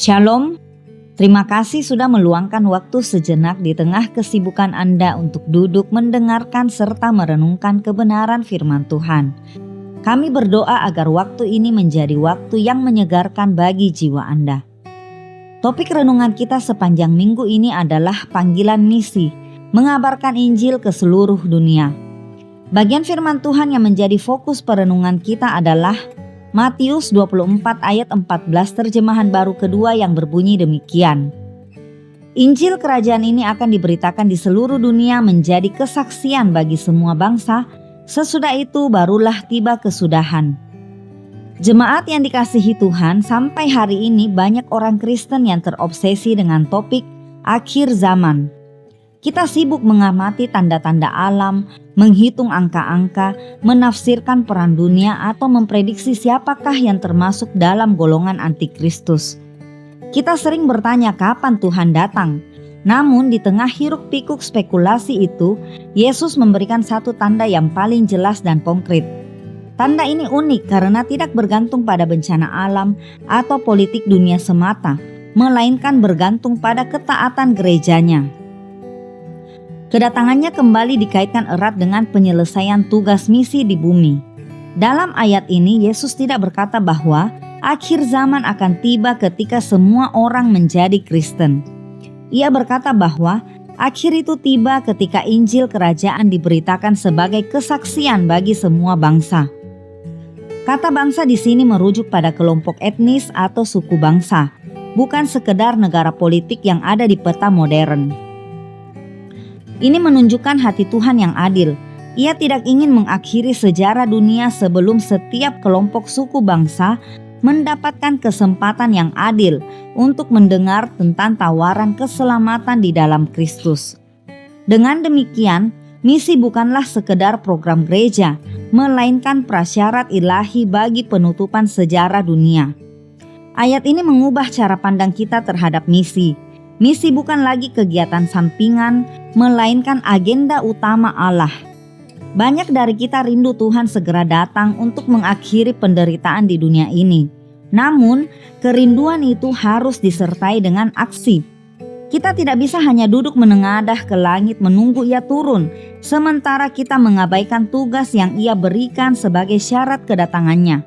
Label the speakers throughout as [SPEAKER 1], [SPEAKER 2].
[SPEAKER 1] Shalom, terima kasih sudah meluangkan waktu sejenak di tengah kesibukan Anda untuk duduk mendengarkan serta merenungkan kebenaran firman Tuhan. Kami berdoa agar waktu ini menjadi waktu yang menyegarkan bagi jiwa Anda. Topik renungan kita sepanjang minggu ini adalah panggilan misi, mengabarkan Injil ke seluruh dunia. Bagian firman Tuhan yang menjadi fokus perenungan kita adalah Matius 24 ayat 14 terjemahan baru kedua yang berbunyi demikian. Injil kerajaan ini akan diberitakan di seluruh dunia menjadi kesaksian bagi semua bangsa, sesudah itu barulah tiba kesudahan. Jemaat yang dikasihi Tuhan, sampai hari ini banyak orang Kristen yang terobsesi dengan topik akhir zaman. Kita sibuk mengamati tanda-tanda alam, menghitung angka-angka, menafsirkan peran dunia atau memprediksi siapakah yang termasuk dalam golongan antikristus. Kita sering bertanya kapan Tuhan datang. Namun di tengah hiruk-pikuk spekulasi itu, Yesus memberikan satu tanda yang paling jelas dan konkret. Tanda ini unik karena tidak bergantung pada bencana alam atau politik dunia semata, melainkan bergantung pada ketaatan gerejanya. Kedatangannya kembali dikaitkan erat dengan penyelesaian tugas misi di bumi. Dalam ayat ini, Yesus tidak berkata bahwa akhir zaman akan tiba ketika semua orang menjadi Kristen. Ia berkata bahwa akhir itu tiba ketika Injil kerajaan diberitakan sebagai kesaksian bagi semua bangsa. Kata bangsa di sini merujuk pada kelompok etnis atau suku bangsa, bukan sekedar negara politik yang ada di peta modern. Ini menunjukkan hati Tuhan yang adil. Ia tidak ingin mengakhiri sejarah dunia sebelum setiap kelompok suku bangsa mendapatkan kesempatan yang adil untuk mendengar tentang tawaran keselamatan di dalam Kristus. Dengan demikian, misi bukanlah sekedar program gereja, melainkan prasyarat ilahi bagi penutupan sejarah dunia. Ayat ini mengubah cara pandang kita terhadap misi. Misi bukan lagi kegiatan sampingan, melainkan agenda utama Allah. Banyak dari kita rindu Tuhan segera datang untuk mengakhiri penderitaan di dunia ini. Namun, kerinduan itu harus disertai dengan aksi. Kita tidak bisa hanya duduk menengadah ke langit menunggu Ia turun, sementara kita mengabaikan tugas yang Ia berikan sebagai syarat kedatangannya.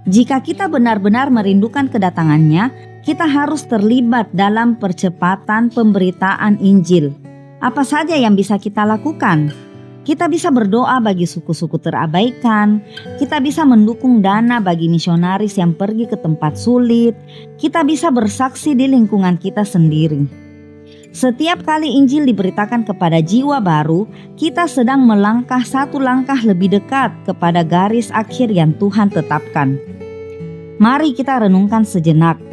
[SPEAKER 1] Jika kita benar-benar merindukan kedatangannya, kita harus terlibat dalam percepatan pemberitaan Injil. Apa saja yang bisa kita lakukan? Kita bisa berdoa bagi suku-suku terabaikan, kita bisa mendukung dana bagi misionaris yang pergi ke tempat sulit, kita bisa bersaksi di lingkungan kita sendiri. Setiap kali Injil diberitakan kepada jiwa baru, kita sedang melangkah satu langkah lebih dekat kepada garis akhir yang Tuhan tetapkan. Mari kita renungkan sejenak.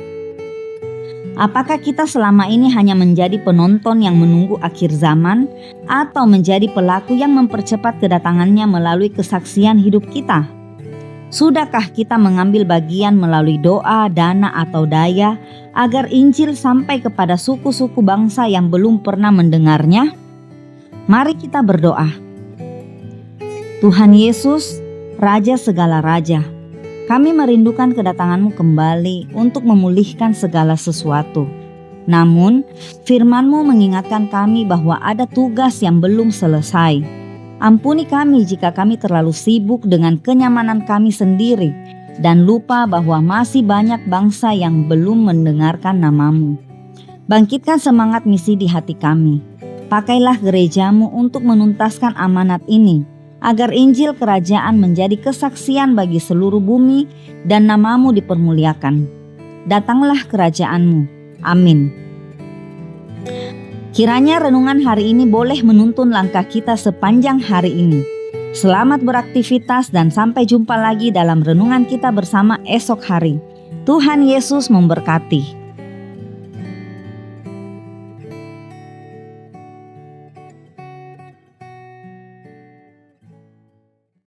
[SPEAKER 1] Apakah kita selama ini hanya menjadi penonton yang menunggu akhir zaman atau menjadi pelaku yang mempercepat kedatangannya melalui kesaksian hidup kita? Sudahkah kita mengambil bagian melalui doa, dana, atau daya agar Injil sampai kepada suku-suku bangsa yang belum pernah mendengarnya? Mari kita berdoa. Tuhan Yesus, Raja segala raja, kami merindukan kedatangan-Mu kembali untuk memulihkan segala sesuatu. Namun, firman-Mu mengingatkan kami bahwa ada tugas yang belum selesai. Ampuni kami jika kami terlalu sibuk dengan kenyamanan kami sendiri dan lupa bahwa masih banyak bangsa yang belum mendengarkan nama-Mu. Bangkitkan semangat misi di hati kami. Pakailah gereja-Mu untuk menuntaskan amanat ini, agar Injil kerajaan menjadi kesaksian bagi seluruh bumi dan nama-Mu dipermuliakan. Datanglah kerajaan-Mu. Amin. Kiranya renungan hari ini boleh menuntun langkah kita sepanjang hari ini. Selamat beraktivitas dan sampai jumpa lagi dalam renungan kita bersama esok hari. Tuhan Yesus memberkati.